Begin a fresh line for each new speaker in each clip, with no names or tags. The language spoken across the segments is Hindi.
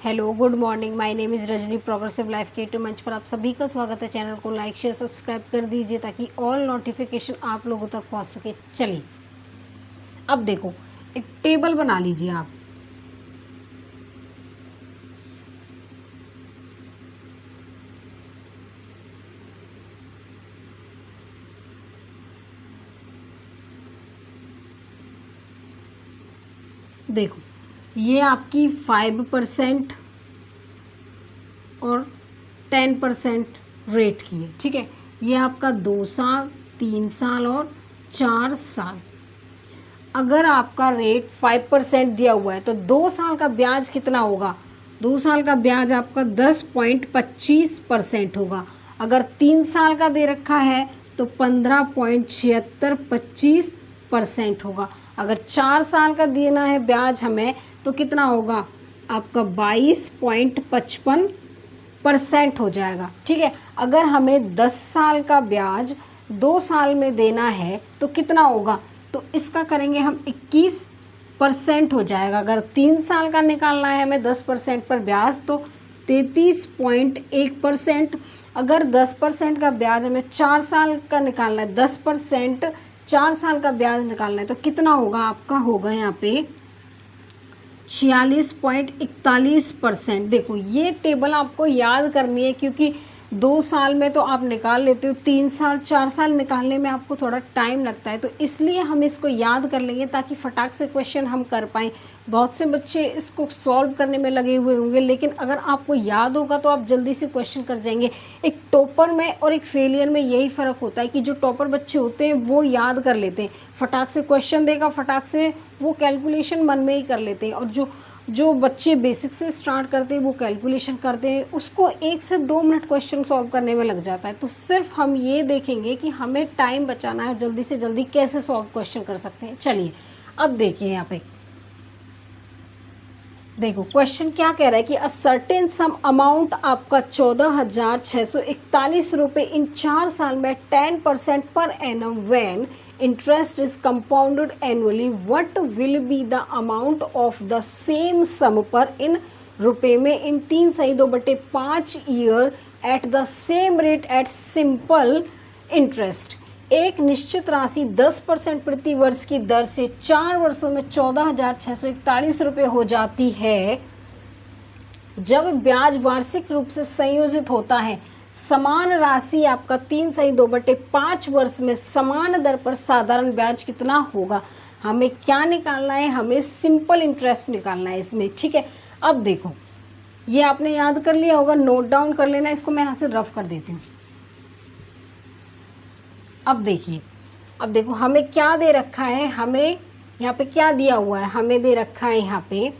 Hello good morning, my name is Rajni. Progressive life के मंच पर आप सभी का स्वागत है। चैनल को लाइक शेयर सब्सक्राइब कर दीजिए ताकि ऑल नोटिफिकेशन आप लोगों तक पहुंच सके। चलिए अब देखो, एक टेबल बना लीजिए आप। देखो, ये आपकी 5% और 10% रेट की है, ठीक है। ये आपका 2 साल, 3 साल और 4 साल। अगर आपका रेट 5% दिया हुआ है तो 2 साल का ब्याज कितना होगा? 2 साल का ब्याज आपका 10.25% होगा। अगर 3 साल का दे रखा है तो 15.7625% होगा। अगर 4 साल का देना है ब्याज हमें तो कितना होगा? आपका 22.55% हो जाएगा, ठीक है। अगर हमें 10 साल का ब्याज 2 साल में देना है तो कितना होगा? तो इसका करेंगे हम 21% हो जाएगा। अगर 3 साल का निकालना है हमें 10% पर ब्याज तो 33.1%। अगर 10% का ब्याज हमें 4 साल का निकालना है, 10% 4 साल का ब्याज निकालना है तो कितना होगा? आपका होगा यहाँ पे 46.41%। देखो, ये टेबल आपको याद करनी है क्योंकि 2 साल में तो आप निकाल लेते हो, 3 साल 4 साल निकालने में आपको थोड़ा टाइम लगता है, तो इसलिए हम इसको याद कर लेंगे ताकि फटाक से क्वेश्चन हम कर पाएँ। बहुत से बच्चे इसको सॉल्व करने में लगे हुए होंगे, लेकिन अगर आपको याद होगा तो आप जल्दी से क्वेश्चन कर जाएंगे। एक टॉपर में और एक फेलियर में यही फ़र्क होता है कि जो टॉपर बच्चे होते हैं वो याद कर लेते हैं, फटाक से क्वेश्चन देगा, फटाक से वो कैलकुलेशन मन में ही कर लेते हैं। और जो बच्चे बेसिक से स्टार्ट करते हैं वो कैलकुलेशन करते हैं, उसको 1 से 2 मिनट क्वेश्चन सॉल्व करने में लग जाता है। तो सिर्फ हम ये देखेंगे कि हमें टाइम बचाना है, जल्दी से जल्दी कैसे सॉल्व क्वेश्चन कर सकते हैं। चलिए अब देखिए, यहाँ पे देखो क्वेश्चन क्या कह रहा है कि अ सर्टेन सम अमाउंट आपका 14,641 रुपये इन 4 साल में 10% per annum when interest is compounded annually, what will be the amount of the same sum पर इन रुपए में in 3/2/5 year at the same rate at simple interest. एक निश्चित राशि 10% प्रति वर्ष की दर से 4 वर्षों में 14,641 रुपये हो जाती है जब ब्याज वार्षिक रूप से संयोजित होता है। समान राशि आपका 3/2/5 वर्ष में समान दर पर साधारण ब्याज कितना होगा? हमें क्या निकालना है? हमें सिंपल इंटरेस्ट निकालना है इसमें, ठीक है। अब देखो, ये आपने याद कर लिया होगा, नोट डाउन कर लेना। इसको मैं यहाँ से रफ कर देती हूँ। अब देखिए, अब देखो हमें क्या दे रखा है, हमें यहाँ पे क्या दिया हुआ है? हमें दे रखा है यहाँ पे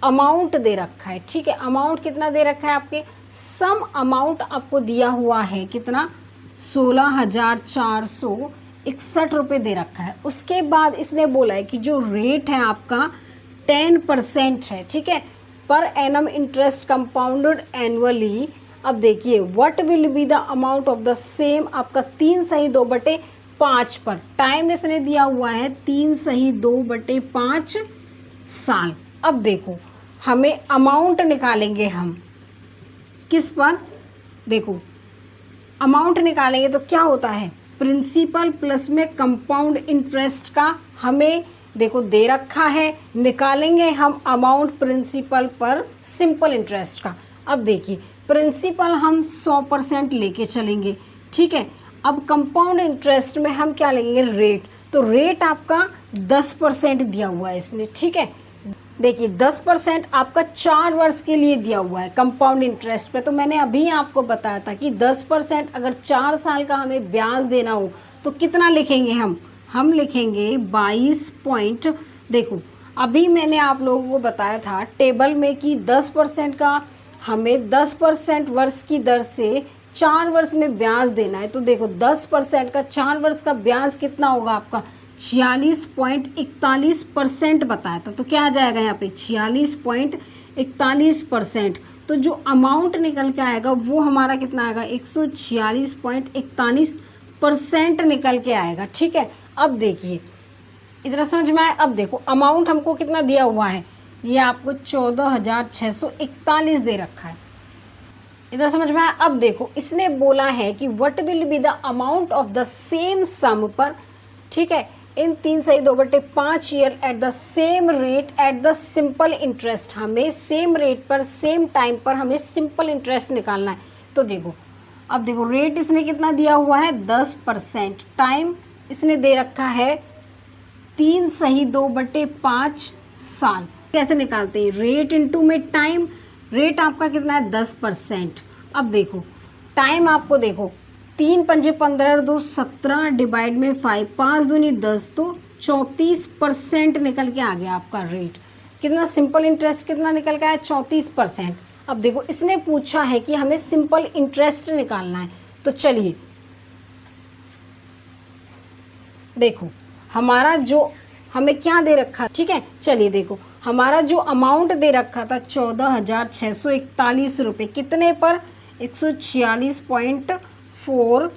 अमाउंट दे रखा है, ठीक है। अमाउंट कितना दे रखा है? आपके सम अमाउंट आपको दिया हुआ है कितना? 16,461 रुपये दे रखा है। उसके बाद इसने बोला है कि जो रेट है आपका 10% है, ठीक है, per annum interest compounded annually. अब देखिए, what will be the amount of the same आपका 3/2/5 पर। टाइम इसने दिया हुआ है 3/2/5 साल। अब देखो, हमें अमाउंट निकालेंगे हम किस पर? देखो, अमाउंट निकालेंगे तो क्या होता है? प्रिंसिपल प्लस में कंपाउंड इंटरेस्ट का हमें देखो दे रखा है, निकालेंगे हम अमाउंट प्रिंसिपल पर सिंपल इंटरेस्ट का। अब देखिए, प्रिंसिपल हम 100% लेके चलेंगे, ठीक है। अब कंपाउंड इंटरेस्ट में हम क्या लेंगे? रेट। तो रेट आपका 10% दिया हुआ है इसमें, ठीक है। देखिए 10% आपका 4 वर्ष के लिए दिया हुआ है कंपाउंड इंटरेस्ट पे। तो मैंने अभी आपको बताया था कि 10% अगर 4 साल का हमें ब्याज देना हो तो कितना लिखेंगे हम लिखेंगे 22 पॉइंट। देखो, अभी मैंने आप लोगों को बताया था टेबल में कि 10% का हमें 10% वर्ष की दर से 4 वर्ष में ब्याज देना है। तो देखो 10% का 4 वर्ष का ब्याज कितना होगा? आपका 46.41% बताया था। तो क्या आ जाएगा यहाँ पे? 46.41%। तो जो अमाउंट निकल के आएगा वो हमारा कितना आएगा? 146.41% निकल के आएगा, ठीक है। अब देखिए, इतना समझ में आया? अब देखो, अमाउंट हमको कितना दिया हुआ है? ये आपको 14,641 दे रखा है। इधर समझ में आया। अब देखो इसने बोला है कि what will be the amount of the same sum पर, ठीक है, in 3/2/5 year at the same rate at the simple interest. हमें सेम रेट पर सेम टाइम पर हमें सिंपल इंटरेस्ट निकालना है। तो देखो अब देखो रेट इसने कितना दिया हुआ है 10%, टाइम इसने दे रखा है 3/2/5 साल। कैसे निकालते हैं, रेट इनटू में टाइम। रेट आपका कितना है 10%। अब देखो टाइम आपको देखो 3 पंजे 15 और 2 17 डिवाइड में 5, 5 दूनी 10, तो 34% निकल के आ गया आपका रेट। कितना सिंपल इंटरेस्ट कितना निकल के आया 34%। अब देखो इसने पूछा है कि हमें सिंपल इंटरेस्ट निकालना है। तो चलिए देखो हमारा जो हमें क्या दे रखा, ठीक है, चलिए देखो हमारा जो अमाउंट दे रखा था 14,641 रुपये, कितने पर 146.4,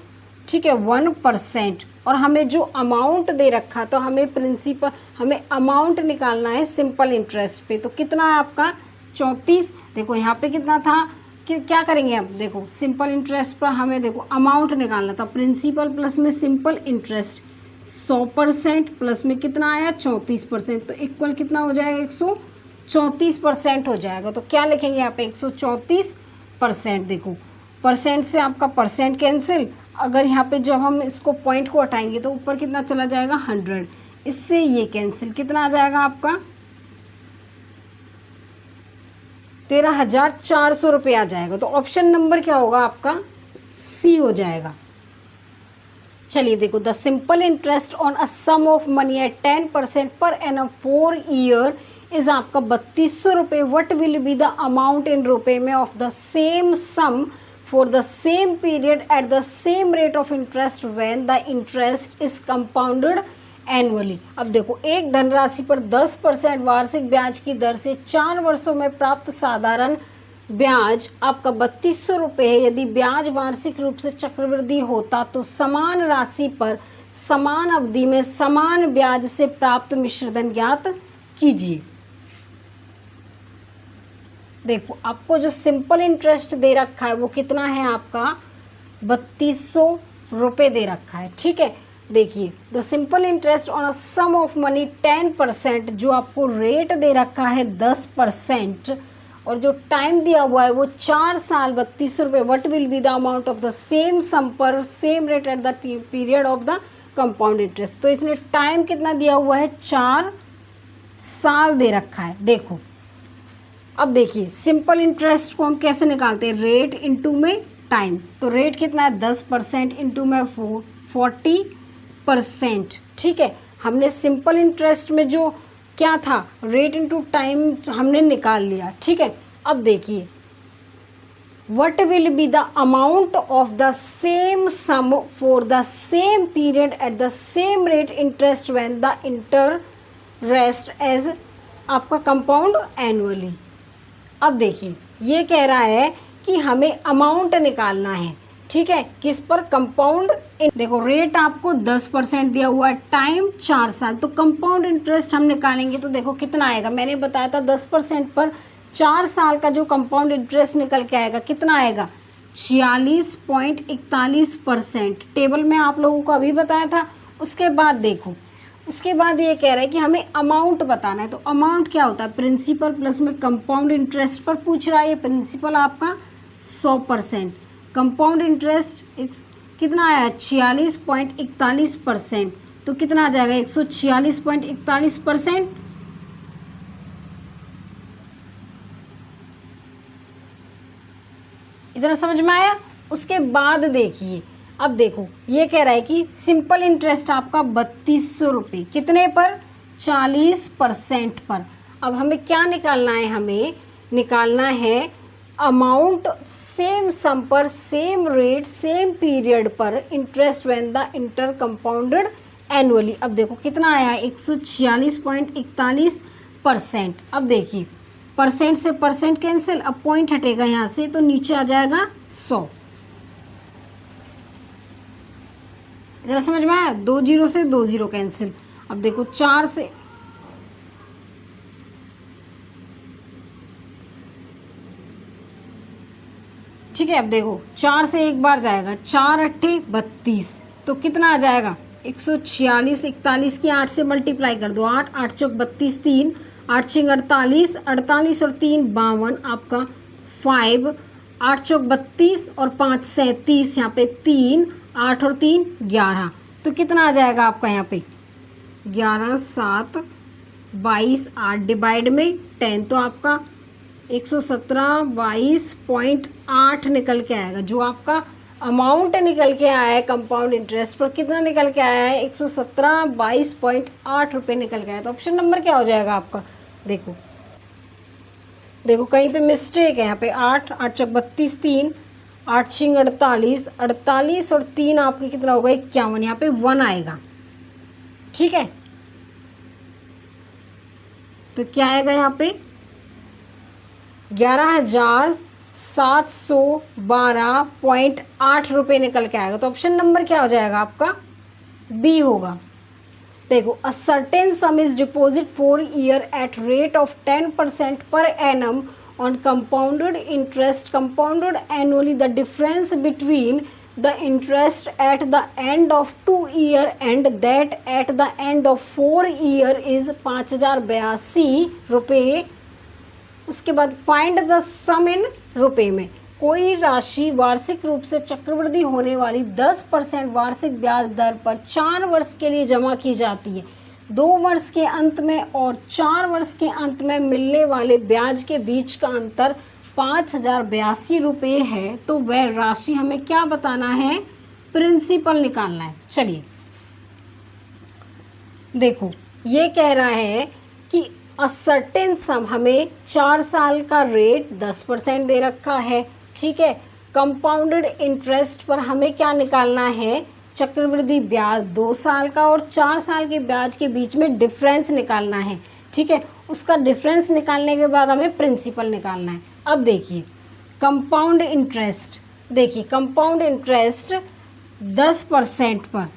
ठीक है, 1%। और हमें जो अमाउंट दे रखा तो हमें प्रिंसिपल हमें अमाउंट निकालना है सिंपल इंटरेस्ट पे। तो कितना है आपका 34। देखो यहाँ पे कितना था कि क्या करेंगे अब, देखो सिंपल इंटरेस्ट पर हमें देखो अमाउंट निकालना था, प्रिंसिपल प्लस में सिंपल इंटरेस्ट 100% प्लस में कितना आया 34%, तो इक्वल कितना हो जाएगा 134% हो जाएगा। तो क्या लिखेंगे यहाँ पे 134%। देखो परसेंट से आपका परसेंट कैंसिल, अगर यहाँ पे जब हम इसको पॉइंट को हटाएंगे तो ऊपर कितना चला जाएगा 100, इससे ये कैंसिल, कितना आ जाएगा आपका 13,400 रुपये आ जाएगा। तो ऑप्शन नंबर क्या होगा आपका सी हो जाएगा। चलिए देखो the simple interest on a sum of money at 10% per annum 4 year is आपका 3200 रुपये। What will be the amount in रुपये में of the same sum for the same period at the same rate of interest when the interest is compounded annually. अब देखो एक धनराशि पर 10% वार्षिक ब्याज की दर से 4 वर्षों में प्राप्त साधारण ब्याज आपका 3200 रुपये है। यदि ब्याज वार्षिक रूप से चक्रवृद्धि होता तो समान राशि पर समान अवधि में समान ब्याज से प्राप्त मिश्रधन ज्ञात कीजिए। देखो आपको जो सिंपल इंटरेस्ट दे रखा है वो कितना है आपका 3200 रुपये दे रखा है, ठीक है। देखिए the simple interest on a sum of money 10%, जो आपको रेट दे रखा है 10% और जो टाइम दिया हुआ है वो 4 साल 3200 रुपये। What will be the amount of the same sum पर same rate at the period of the compound interest. तो इसने टाइम कितना दिया हुआ है 4 साल दे रखा है। देखो अब देखिए सिंपल इंटरेस्ट को हम कैसे निकालते हैं, रेट इंटू में टाइम। तो रेट कितना है 10% इंटू में 40%, ठीक है। हमने सिंपल इंटरेस्ट में जो क्या था रेट इंटू टाइम हमने निकाल लिया, ठीक है। अब देखिए what will be the amount of the same sum for the same period at the same rate interest when the interest as आपका कंपाउंड एनुअली। अब देखिए ये कह रहा है कि हमें अमाउंट निकालना है, ठीक है, किस पर कंपाउंड। देखो रेट आपको 10% दिया हुआ है, टाइम 4 साल, तो कंपाउंड इंटरेस्ट हम निकालेंगे तो देखो कितना आएगा। मैंने बताया था 10% पर 4 साल का जो कंपाउंड इंटरेस्ट निकल के आएगा कितना आएगा 46.41%। टेबल में आप लोगों को अभी बताया था। उसके बाद देखो उसके बाद ये कह रहा है कि हमें अमाउंट बताना है। तो अमाउंट क्या होता है, प्रिंसिपल प्लस में कंपाउंड इंटरेस्ट पर पूछ रहा है। ये प्रिंसिपल आपका 100%, कंपाउंड इंटरेस्ट कितना आया 46.41%, तो कितना आ जाएगा 146.41%। इतना समझ में आया। उसके बाद देखिए अब देखो ये कह रहा है कि सिंपल इंटरेस्ट आपका 3200 रुपये, कितने पर 40% पर। अब हमें क्या निकालना है, हमें निकालना है अमाउंट सेम सम पर सेम रेट सेम पीरियड पर interest when the inter compounded annually. अब देखो कितना आया 146.41%। अब देखिए परसेंट से परसेंट कैंसिल, अब पॉइंट हटेगा यहाँ से तो नीचे आ जाएगा 100। जरा समझ में आया, 2 जीरो से 2 जीरो कैंसिल। अब देखो 4 से ठीक है। अब देखो 4 से एक बार जाएगा, 4 अट्ठे 32, तो कितना आ जाएगा 146। 41 की 8 से मल्टीप्लाई कर दो, 8 8 चौक 32, 3 8 6 48, 48 और 3 52, आपका 5 8 चौक 32 और 5 37, यहाँ पे 3 8 और 3 11, तो कितना आ जाएगा आपका यहाँ पे 11 7 22, 8 डिवाइड में 10, तो आपका 117 22.8 निकल के आएगा। जो आपका अमाउंट निकल के आया है कंपाउंड इंटरेस्ट पर, कितना निकल के आया है 117 22.8 रुपये निकल के आया। तो ऑप्शन नंबर क्या हो जाएगा आपका, देखो देखो कहीं पे मिस्टेक है, यहाँ पे 8 8 चौक 32, 3 8 6 48, 48 और 3 आपके कितना होगा 51, यहाँ पे 1 आएगा। ठीक है, तो क्या आएगा यहाँ पे 11,712.8 रुपये निकल के आएगा। तो ऑप्शन नंबर क्या हो जाएगा आपका, बी होगा। देखो, a certain some is deposit for year at rate of 10% per annum on compounded interest compounded annually, the difference between the interest at the end of 2 year and that at the end of 4 year is 5,082 रुपये। उसके बाद फाइंड द सम इन रुपये में। कोई राशि वार्षिक रूप से चक्रवृद्धि होने वाली 10% वार्षिक ब्याज दर पर 4 वर्ष के लिए जमा की जाती है। 2 वर्ष के अंत में और 4 वर्ष के अंत में मिलने वाले ब्याज के बीच का अंतर 5,082 रुपये है। तो वह राशि हमें क्या बताना है, प्रिंसिपल निकालना है। चलिए देखो, ये कह रहा है कि अ सर्टेन सम, हमें 4 साल का रेट 10% दे रखा है। ठीक है, कंपाउंडेड इंटरेस्ट पर हमें क्या निकालना है, चक्रवृद्धि ब्याज 2 साल का और 4 साल के ब्याज के बीच में डिफरेंस निकालना है। ठीक है, उसका डिफरेंस निकालने के बाद हमें प्रिंसिपल निकालना है। अब देखिए कंपाउंड इंटरेस्ट, देखिए कंपाउंड इंटरेस्ट 10% पर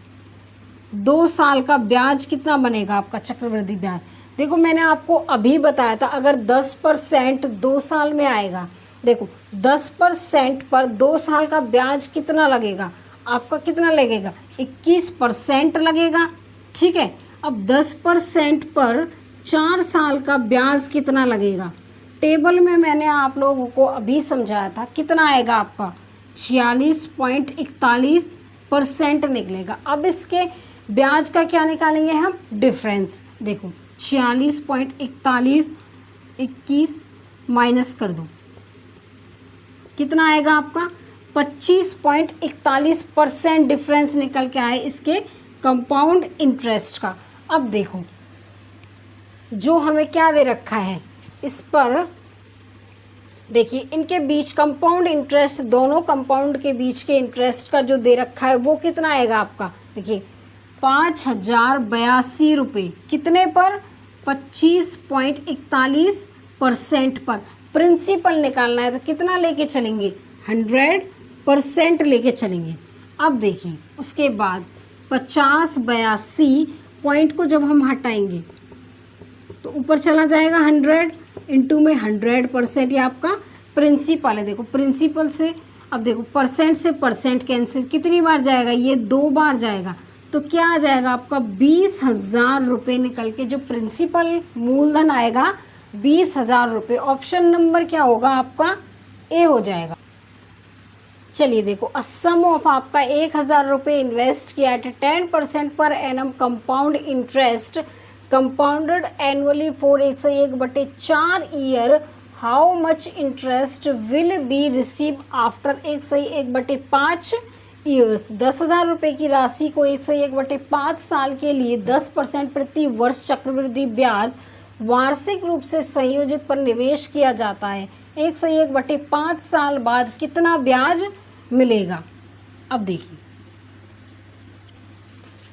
2 साल का ब्याज कितना बनेगा आपका चक्रवृद्धि ब्याज। देखो, मैंने आपको अभी बताया था, अगर 10% 2 साल में आएगा, देखो 10% पर 2 साल का ब्याज कितना लगेगा आपका, कितना लगेगा 21% लगेगा। ठीक है, अब 10% पर 4 साल का ब्याज कितना लगेगा, टेबल में मैंने आप लोगों को अभी समझाया था, कितना आएगा आपका 46.41% निकलेगा। अब इसके ब्याज का क्या निकालेंगे हम, डिफरेंस। देखो 46.41 21 माइनस कर दो, कितना आएगा आपका 25.41% डिफरेंस निकल के आए इसके कंपाउंड इंटरेस्ट का। अब देखो, जो हमें क्या दे रखा है, इस पर देखिए इनके बीच कंपाउंड इंटरेस्ट, दोनों कंपाउंड के बीच के इंटरेस्ट का जो दे रखा है वो कितना आएगा आपका, देखिए 5,082 रुपये, कितने पर 25.41% पर। प्रिंसिपल निकालना है तो कितना लेके चलेंगे, 100% लेके चलेंगे। अब देखिए उसके बाद 5082 पॉइंट को जब हम हटाएंगे तो ऊपर चला जाएगा 100 इंटू में 100%, ये आपका प्रिंसिपल है। देखो प्रिंसिपल से, अब देखो परसेंट से परसेंट कैंसिल, कितनी बार जाएगा, ये 2 बार जाएगा, तो क्या आ जाएगा आपका 20,000 रुपये निकल के, जो प्रिंसिपल मूलधन आएगा 20,000 रुपये। ऑप्शन नंबर क्या होगा आपका, ए हो जाएगा। चलिए देखो, अ सम ऑफ आपका 1,000 रुपये इन्वेस्ट किया at 10% per annum compound interest compounded annually for 101/4 year, how much interest will be receive after 101/5 years. 10,000 रुपये की राशि को 101/5 साल के लिए 10% प्रति वर्ष चक्रवृद्धि ब्याज वार्षिक रूप से संयोजित पर निवेश किया जाता है। 101/5 साल बाद कितना ब्याज मिलेगा। अब देखिए,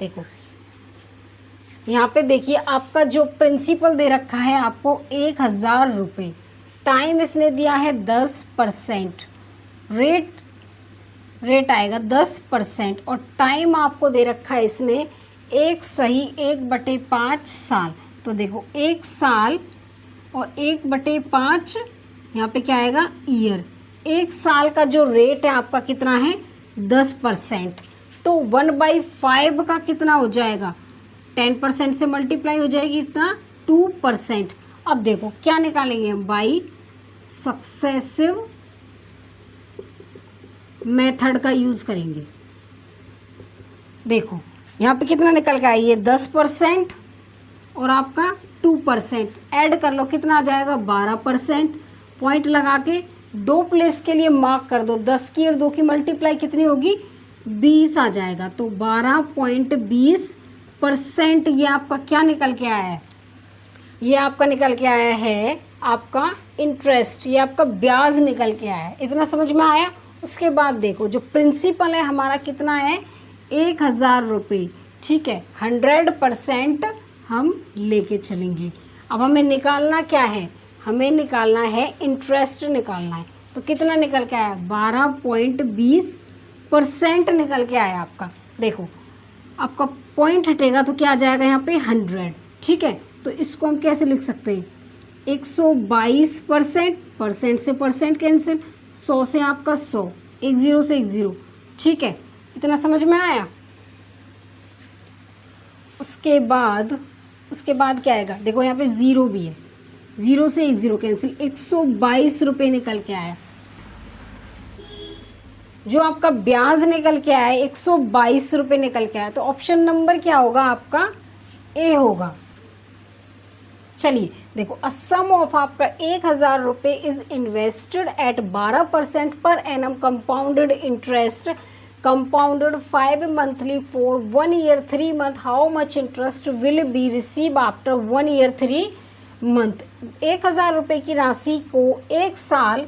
देखो यहाँ पे देखिए आपका जो प्रिंसिपल दे रखा है आपको 1,000 रुपये, टाइम इसने दिया है 10%, रेट आएगा 10% और टाइम आपको दे रखा है इसने 1/5 साल। तो देखो 1 साल और 1/5 यहाँ पे क्या आएगा ईयर, एक साल का जो रेट है आपका कितना है 10%, तो 1/5 का कितना हो जाएगा 10% से मल्टीप्लाई हो जाएगी इतना 2%। अब देखो क्या निकालेंगे हम बाई सक्सेसिव मेथड का यूज़ करेंगे। देखो यहाँ पे कितना निकल के आया ये 10% और आपका 2%, ऐड कर लो कितना आ जाएगा 12%। पॉइंट लगा के दो प्लेस के लिए मार्क कर दो, 10 की और 2 की मल्टीप्लाई कितनी होगी 20 आ जाएगा, तो 12.20% ये आपका क्या निकल के आया है, ये आपका निकल के आया है आपका इंटरेस्ट, ये आपका ब्याज निकल के आया है। इतना समझ में आया। उसके बाद देखो जो प्रिंसिपल है हमारा कितना है 1000 रुपये, ठीक है 100% हम लेके चलेंगे। अब हमें निकालना क्या है, हमें निकालना है इंटरेस्ट निकालना है, तो कितना निकल के आया 12.20% निकल के आया आपका। देखो आपका पॉइंट हटेगा तो क्या आ जाएगा यहाँ पे 100, ठीक है, तो इसको हम कैसे लिख सकते हैं 122%, परसेंट से परसेंट कैंसिल, 100 से आपका 100, 10 से 10, ठीक है। इतना समझ में आया। उसके बाद क्या आएगा, देखो यहाँ पे 0 भी है, 0 से 10 कैंसिल, 122 रुपये निकल के आया। जो आपका ब्याज निकल के आया 122 रुपये निकल के आया, तो ऑप्शन नंबर क्या होगा आपका ए होगा। चलिए देखो अ सम ऑफ आपका 1000 रुपये is invested at 12% per annum compounded interest compounded 5 monthly for 1 year 3 month, how much interest will be received after 1 year 3 month। 1000 रुपये की राशि को एक साल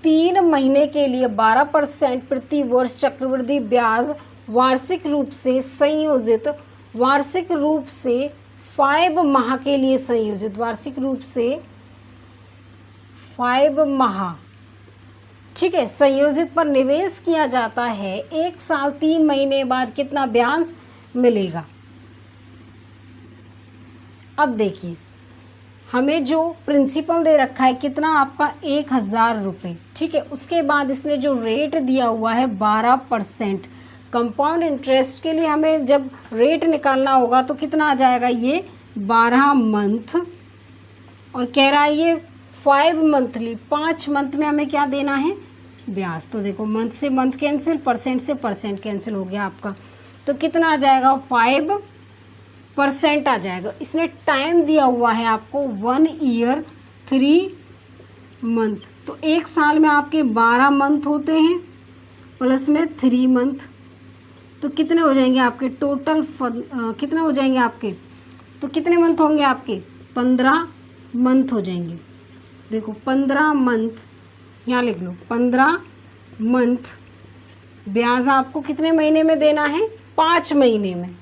3 महीने के लिए 12% प्रति वर्ष चक्रवृद्धि ब्याज वार्षिक रूप से संयोजित, वार्षिक रूप से 5 माह के लिए संयोजित, वार्षिक रूप से 5 माह, ठीक है, संयोजित पर निवेश किया जाता है। एक साल 3 महीने बाद कितना ब्याज मिलेगा। अब देखिए हमें जो प्रिंसिपल दे रखा है कितना आपका 1000 रुपये, ठीक है। उसके बाद इसने जो रेट दिया हुआ है 12%, कंपाउंड इंटरेस्ट के लिए हमें जब रेट निकालना होगा तो कितना आ जाएगा ये 12 मंथ, और कह रहा है ये 5 मंथली, 5 मंथ में हमें क्या देना है ब्याज। तो देखो मंथ से मंथ कैंसिल, परसेंट से परसेंट कैंसिल हो गया आपका, तो कितना आ जाएगा 5% आ जाएगा। इसने टाइम दिया हुआ है आपको 1 ईयर 3 मंथ, तो एक साल में आपके 12 मंथ होते हैं प्लस में 3 मंथ, तो कितने हो जाएंगे आपके टोटल कितने हो जाएंगे आपके, तो कितने मंथ होंगे आपके 15 मंथ हो जाएंगे। देखो 15 मंथ यहाँ लिख लो, 15 मंथ ब्याज आपको कितने महीने में देना है 5 महीने में,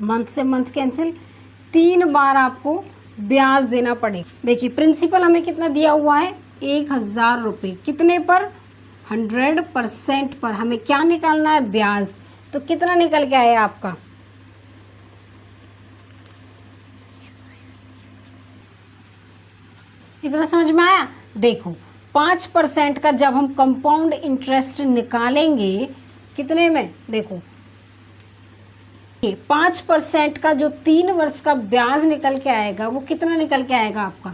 मंथ से मंथ कैंसिल, 3 बार आपको ब्याज देना पड़ेगा। देखिए प्रिंसिपल हमें कितना दिया हुआ है 1000 रुपये, कितने पर 100% पर हमें क्या निकालना है ब्याज, तो कितना निकल के आया आपका इतना समझ में आया। देखो 5% का जब हम कंपाउंड इंटरेस्ट निकालेंगे कितने में, देखो 5% का जो 3 वर्ष का ब्याज निकल के आएगा वो कितना निकल के आएगा आपका,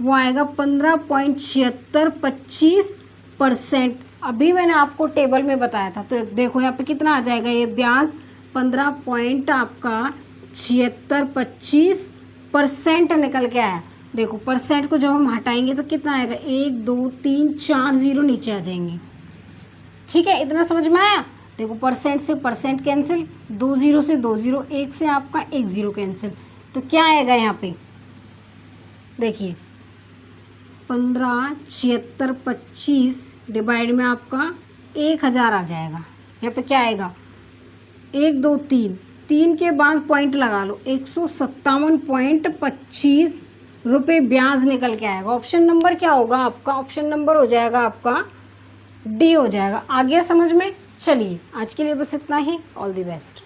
वो आएगा 15.76%। अभी मैंने आपको टेबल में बताया था, तो देखो यहाँ पे कितना आ जाएगा ये ब्याज 15.7625% निकल के आया। देखो परसेंट को जब हम हटाएंगे तो कितना आएगा 1 2 3 4 0 नीचे आ जाएंगे, ठीक है। इतना समझ में आया। देखो परसेंट से परसेंट कैंसिल, 2 0 से 2 0, 1 से आपका 1 0 कैंसिल, तो क्या आएगा यहाँ पे देखिए 15.7625 डिवाइड में आपका 1000 आ जाएगा। यहाँ पे क्या आएगा 1 2 3 के बाद पॉइंट लगा लो, 157.25 रुपये ब्याज निकल के आएगा। ऑप्शन नंबर क्या होगा आपका, ऑप्शन नंबर हो जाएगा आपका डी हो जाएगा। आ गया समझ में। चलिए आज के लिए बस इतना ही। All the best.